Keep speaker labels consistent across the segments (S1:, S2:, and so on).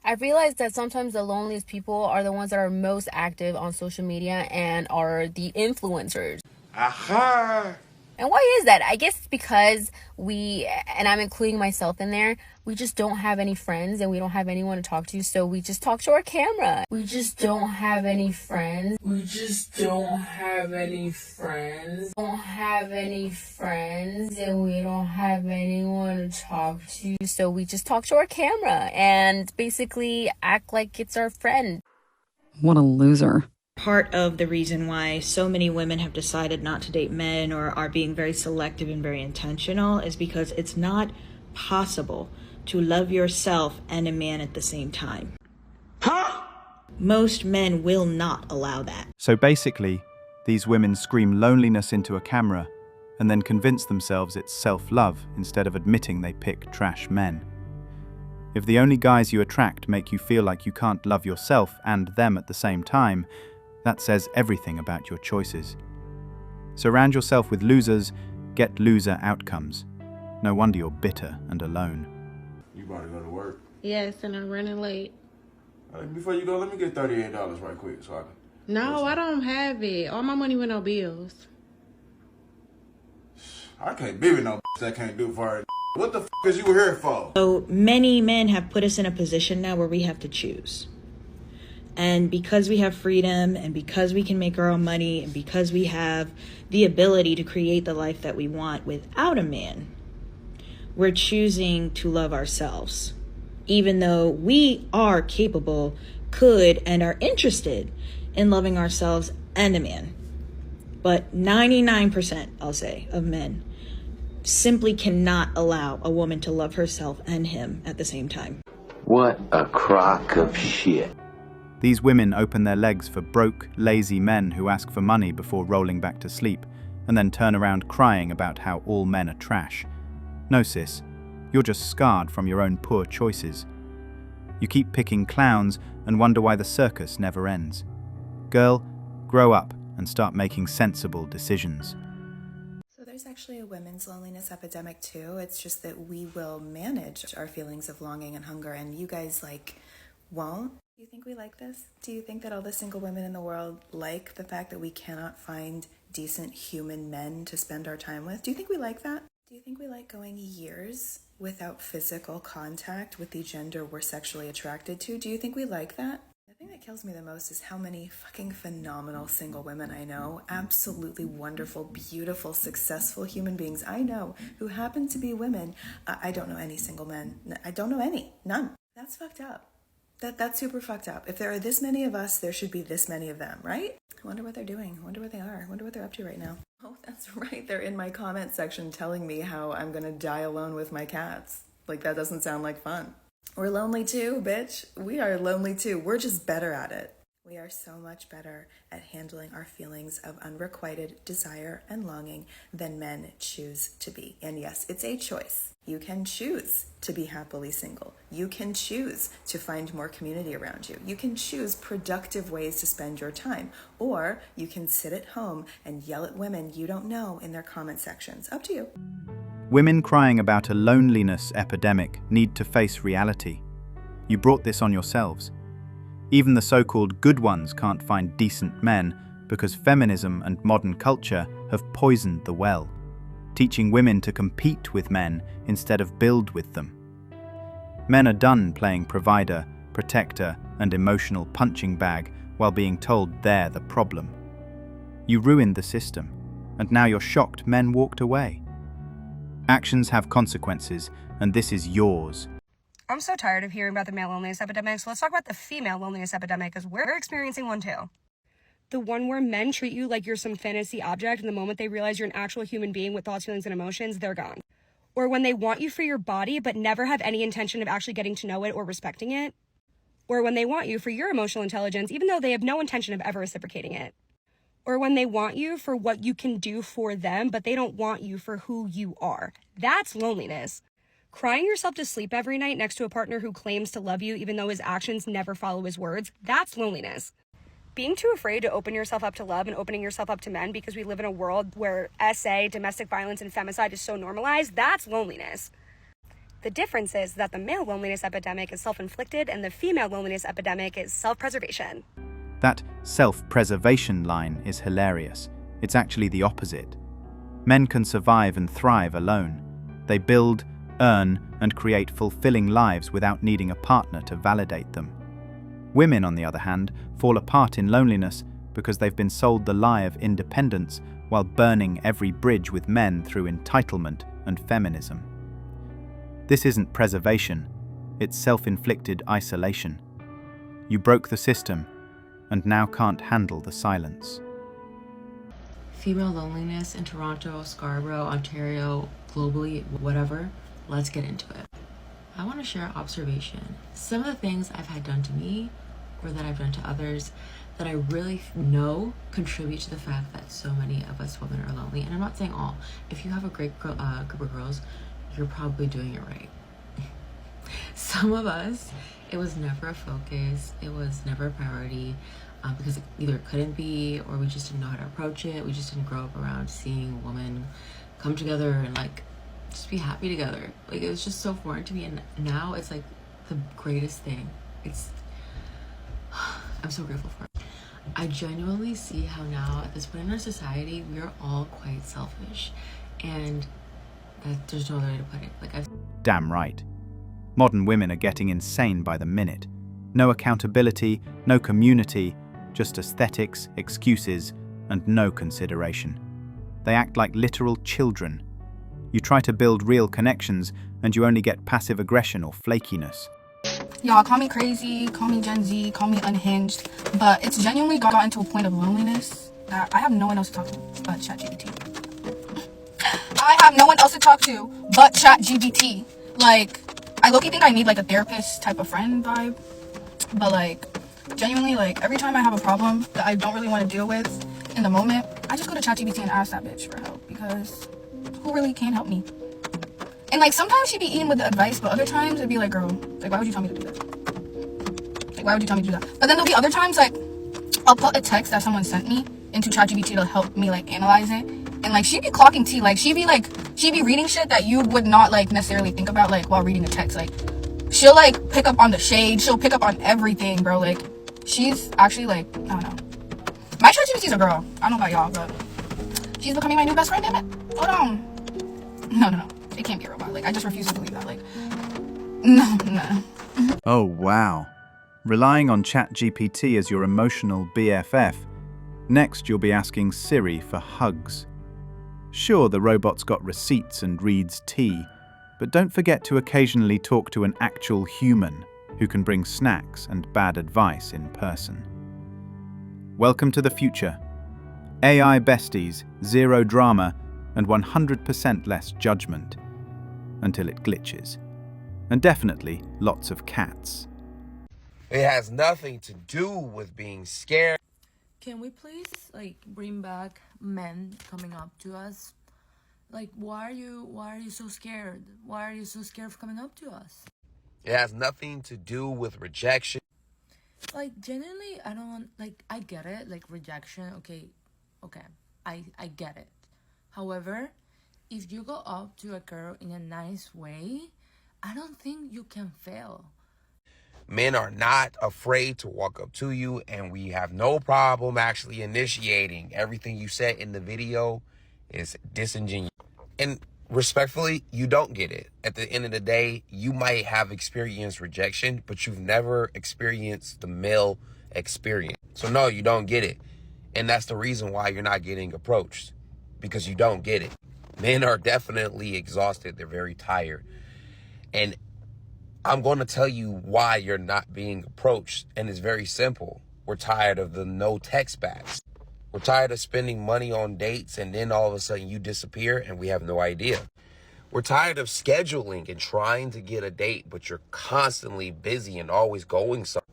S1: I've realized that sometimes the loneliest people are the ones that are most active on social media and are the influencers.
S2: Aha!
S1: And why is that? I guess it's because we, and I'm including myself in there, we just don't have any friends and we don't have anyone to talk to, so we just talk to our camera. We just don't have any friends. We just don't have any friends. Don't have any friends and we don't have anyone to talk to, so we just talk to our camera and basically act like it's our friend.
S3: What a loser.
S4: Part of the reason why so many women have decided not to date men or are being very selective and very intentional is because it's not possible to love yourself and a man at the same time. Huh? Most men will not allow that.
S5: So basically, these women scream loneliness into a camera and then convince themselves it's self-love instead of admitting they pick trash men. If the only guys you attract make you feel like you can't love yourself and them at the same time, that says everything about your choices. Surround yourself with losers, get loser outcomes. No wonder you're bitter and alone.
S2: You about to go to work?
S6: Yes, and I'm running late.
S2: Before you go, let me get $38 right quick so I can...
S6: No, I don't have it. All my money went on bills.
S2: I can't be with no that can't do for her. What the is you here for?
S4: So many men have put us in a position now where we have to choose. And because we have freedom and because we can make our own money and because we have the ability to create the life that we want without a man, we're choosing to love ourselves, even though we are capable, could, and are interested in loving ourselves and a man. But 99%, I'll say, of men simply cannot allow a woman to love herself and him at the same time.
S7: What a crock of shit.
S5: These women open their legs for broke, lazy men who ask for money before rolling back to sleep, and then turn around crying about how all men are trash. No, sis, you're just scarred from your own poor choices. You keep picking clowns and wonder why the circus never ends. Girl, grow up and start making sensible decisions.
S8: So there's actually a women's loneliness epidemic too. It's just that we will manage our feelings of longing and hunger, and you guys won't. Do you think we like this? Do you think that all the single women in the world like the fact that we cannot find decent human men to spend our time with? Do you think we like that? Do you think we like going years without physical contact with the gender we're sexually attracted to? Do you think we like that? The thing that kills me the most is how many fucking phenomenal single women I know, absolutely wonderful, beautiful, successful human beings I know who happen to be women. I don't know any single men. I don't know any. None. That's fucked up. That's super fucked up. If there are this many of us, there should be this many of them, right? I wonder what they're doing. I wonder where they are. I wonder what they're up to right now. Oh, that's right. They're in my comment section telling me how I'm gonna die alone with my cats. Like, that doesn't sound like fun. We're lonely too, bitch. We are lonely too. We're just better at it. We are so much better at handling our feelings of unrequited desire and longing than men choose to be. And yes, it's a choice. You can choose to be happily single. You can choose to find more community around you. You can choose productive ways to spend your time. Or you can sit at home and yell at women you don't know in their comment sections. Up to you.
S5: Women crying about a loneliness epidemic need to face reality. You brought this on yourselves. Even the so-called good ones can't find decent men because feminism and modern culture have poisoned the well, teaching women to compete with men instead of build with them. Men are done playing provider, protector, and emotional punching bag while being told they're the problem. You ruined the system, and now you're shocked men walked away. Actions have consequences, and this is yours.
S9: I'm so tired of hearing about the male loneliness epidemic, so let's talk about the female loneliness epidemic, because we're experiencing one too. The one where men treat you like you're some fantasy object, and the moment they realize you're an actual human being with thoughts, feelings, and emotions, they're gone. Or when they want you for your body, but never have any intention of actually getting to know it or respecting it. Or when they want you for your emotional intelligence, even though they have no intention of ever reciprocating it. Or when they want you for what you can do for them, but they don't want you for who you are. That's loneliness. Crying yourself to sleep every night next to a partner who claims to love you even though his actions never follow his words, that's loneliness. Being too afraid to open yourself up to love and opening yourself up to men because we live in a world where SA, domestic violence, and femicide is so normalized, that's loneliness. The difference is that the male loneliness epidemic is self-inflicted and the female loneliness epidemic is self-preservation.
S5: That self-preservation line is hilarious. It's actually the opposite. Men can survive and thrive alone. They build, earn, and create fulfilling lives without needing a partner to validate them. Women, on the other hand, fall apart in loneliness because they've been sold the lie of independence while burning every bridge with men through entitlement and feminism. This isn't preservation, it's self-inflicted isolation. You broke the system, and now can't handle the silence.
S10: Female loneliness in Toronto, Scarborough, Ontario, globally, whatever, let's get into it. I want to share an observation. Some of the things I've had done to me or that I've done to others that I really know contribute to the fact that so many of us women are lonely. And I'm not saying all. If you have a great group of girls, you're probably doing it right. Some of us, it was never a focus, it was never a priority, because it either couldn't be or we just didn't know how to approach it. We just didn't grow up around seeing women come together and like just be happy together. Like it was just so foreign to me, and now it's like the greatest thing. I'm so grateful for it. I genuinely see how now at this point in our society we are all quite selfish, and that there's no other way to put it.
S5: Damn right. Modern women are getting insane by the minute. No accountability, no community, just aesthetics, excuses, and no consideration. They act like literal children. You try to build real connections, and you only get passive aggression or flakiness.
S11: Y'all, call me crazy, call me Gen Z, call me unhinged, but it's genuinely gotten to a point of loneliness that I have no one else to talk to but ChatGPT. I have no one else to talk to but ChatGPT. Like, I low-key think I need like a therapist type of friend vibe, but like, genuinely, like, every time I have a problem that I don't really want to deal with in the moment, I just go to ChatGPT and ask that bitch for help, because who really can help me? And like, sometimes she'd be eating with the advice, but other times it'd be like, girl, like, why would you tell me to do that? Like, why would you tell me to do that? But then there'll be other times, like, I'll put a text that someone sent me into ChatGPT to help me, like, analyze it. And like, she'd be clocking tea. Like, she'd be reading shit that you would not, like, necessarily think about, like, while reading a text. Like, she'll, like, pick up on the shade. She'll pick up on everything, bro. Like, she's actually, like, I don't know. My ChatGPT's a girl. I don't know about y'all, but she's becoming my new best friend, damn it. Hold on. No. It can't be a robot. Like, I just refuse to believe that. Like, no.
S5: Oh, wow. Relying on ChatGPT as your emotional BFF. Next, you'll be asking Siri for hugs. Sure, the robot's got receipts and reads tea, but don't forget to occasionally talk to an actual human who can bring snacks and bad advice in person. Welcome to the future. AI besties, zero drama, and 100% less judgment. Until it glitches. And definitely lots of cats.
S12: It has nothing to do with being scared.
S13: Can we please, like, bring back men coming up to us? Like, why are you so scared? Why are you so scared of coming up to us?
S12: It has nothing to do with rejection.
S13: Like, genuinely, I don't, like, I get it, like, rejection, okay, I get it. However, if you go up to a girl in a nice way, I don't think you can fail.
S12: Men are not afraid to walk up to you, and we have no problem actually initiating. Everything you said in the video is disingenuous. And respectfully, you don't get it. At the end of the day, you might have experienced rejection, but you've never experienced the male experience. So no, you don't get it. And that's the reason why you're not getting approached, because you don't get it. Men are definitely exhausted. They're very tired. And I'm going to tell you why you're not being approached. And it's very simple. We're tired of the no text backs. We're tired of spending money on dates and then all of a sudden you disappear and we have no idea. We're tired of scheduling and trying to get a date, but you're constantly busy and always going somewhere.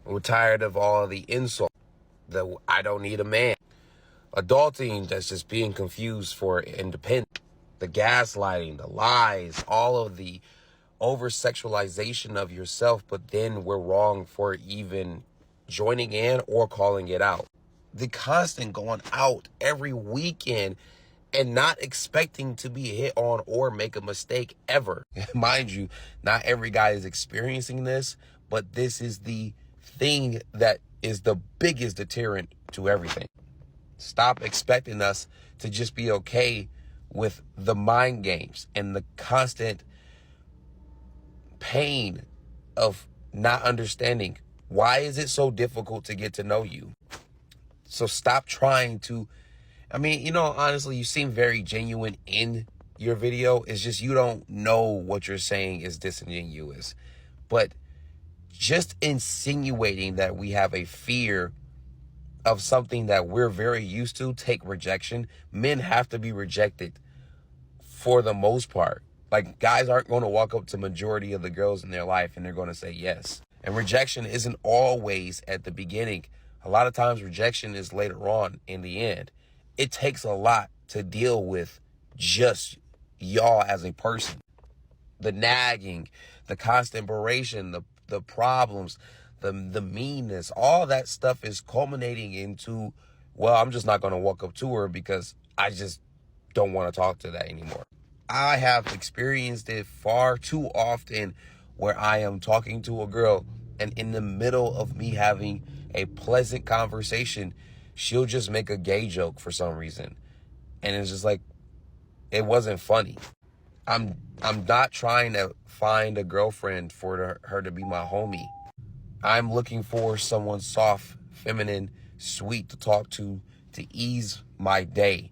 S12: We're tired of all of the insults. The I don't need a man. Adulting that's just being confused for independence. The gaslighting, the lies, all of the over-sexualization of yourself, but then we're wrong for even joining in or calling it out. The constant going out every weekend and not expecting to be hit on or make a mistake ever. Mind you, not every guy is experiencing this, but this is the thing that is the biggest deterrent to everything. Stop expecting us to just be okay with the mind games and the constant pain of not understanding. Why is it so difficult to get to know you? So stop trying to, honestly, you seem very genuine in your video. It's just you don't know what you're saying is disingenuous. But just insinuating that we have a fear of something that we're very used to, take rejection. Men have to be rejected for the most part. Like, guys aren't going to walk up to majority of the girls in their life and they're going to say yes. And rejection isn't always at the beginning. A lot of times rejection is later on in the end. It takes a lot to deal with just y'all as a person. The nagging, the constant beration, the problems, the meanness, all that stuff is culminating into, well, I'm just not going to walk up to her because I just don't want to talk to that anymore. I have experienced it far too often where I am talking to a girl and in the middle of me having a pleasant conversation, she'll just make a gay joke for some reason. And it's just like, it wasn't funny. I'm not trying to find a girlfriend for her to be my homie. I'm looking for someone soft, feminine, sweet to talk to ease my day.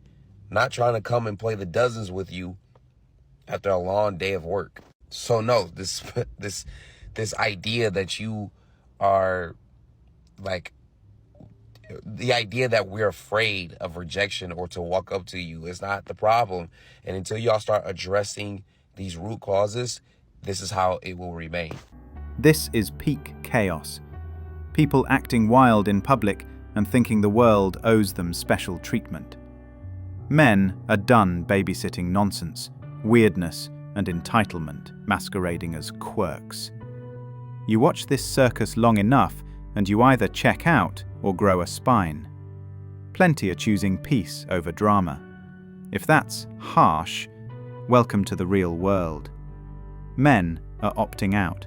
S12: Not trying to come and play the dozens with you after a long day of work. So no, this idea that you are like, the idea that we're afraid of rejection or to walk up to you is not the problem. And until y'all start addressing these root causes, this is how it will remain.
S5: This is peak chaos. People acting wild in public and thinking the world owes them special treatment. Men are done babysitting nonsense, weirdness, and entitlement masquerading as quirks. You watch this circus long enough and you either check out or grow a spine. Plenty are choosing peace over drama. If that's harsh, welcome to the real world. Men are opting out.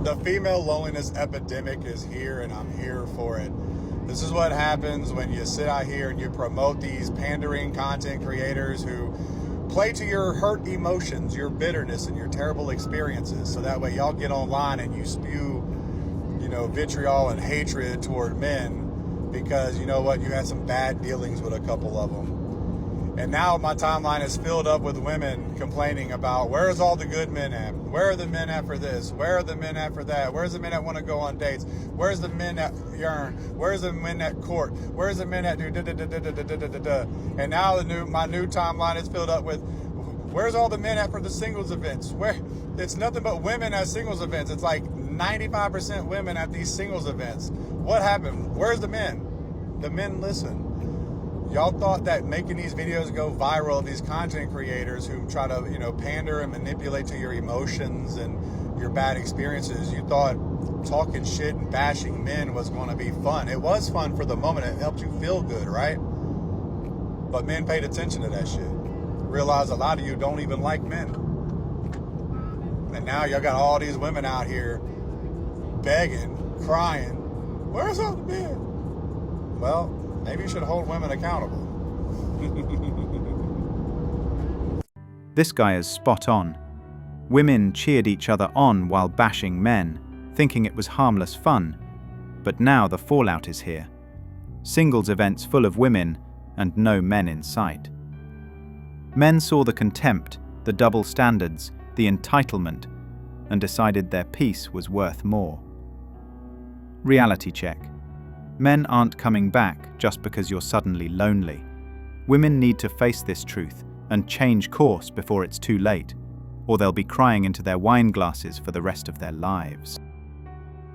S14: The female loneliness epidemic is here, and I'm here for it. This is what happens when you sit out here and you promote these pandering content creators who play to your hurt emotions, your bitterness, and your terrible experiences. So that way y'all get online and you spew, vitriol and hatred toward men because, you know what, you had some bad dealings with a couple of them. And now my timeline is filled up with women complaining about, where's all the good men at? Where are the men at for this? Where are the men at for that? Where's the men that want to go on dates? Where's the men that yearn? Where's the men that court? Where's the men that do da-da-da-da-da-da-da-da-da? And now my new timeline is filled up with, where's all the men at for the singles events? Where it's nothing but women at singles events. It's like 95% women at these singles events. What happened? Where's the men? The men listen. Y'all thought that making these videos go viral, these content creators who try to, pander and manipulate to your emotions and your bad experiences, you thought talking shit and bashing men was going to be fun. It was fun for the moment. It helped you feel good, right? But men paid attention to that shit. Realized a lot of you don't even like men. And now y'all got all these women out here begging, crying, where's all the men? Well, maybe you should hold women accountable.
S5: This guy is spot on. Women cheered each other on while bashing men, thinking it was harmless fun. But now the fallout is here. Singles events full of women and no men in sight. Men saw the contempt, the double standards, the entitlement, and decided their peace was worth more. Reality check. Men aren't coming back just because you're suddenly lonely. Women need to face this truth and change course before it's too late, or they'll be crying into their wine glasses for the rest of their lives.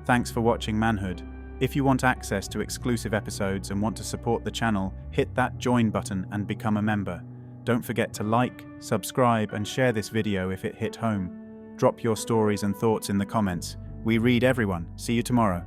S5: Thanks for watching Manhood. If you want access to exclusive episodes and want to support the channel, hit that join button and become a member. Don't forget to like, subscribe, and share this video if it hit home. Drop your stories and thoughts in the comments. We read everyone. See you tomorrow.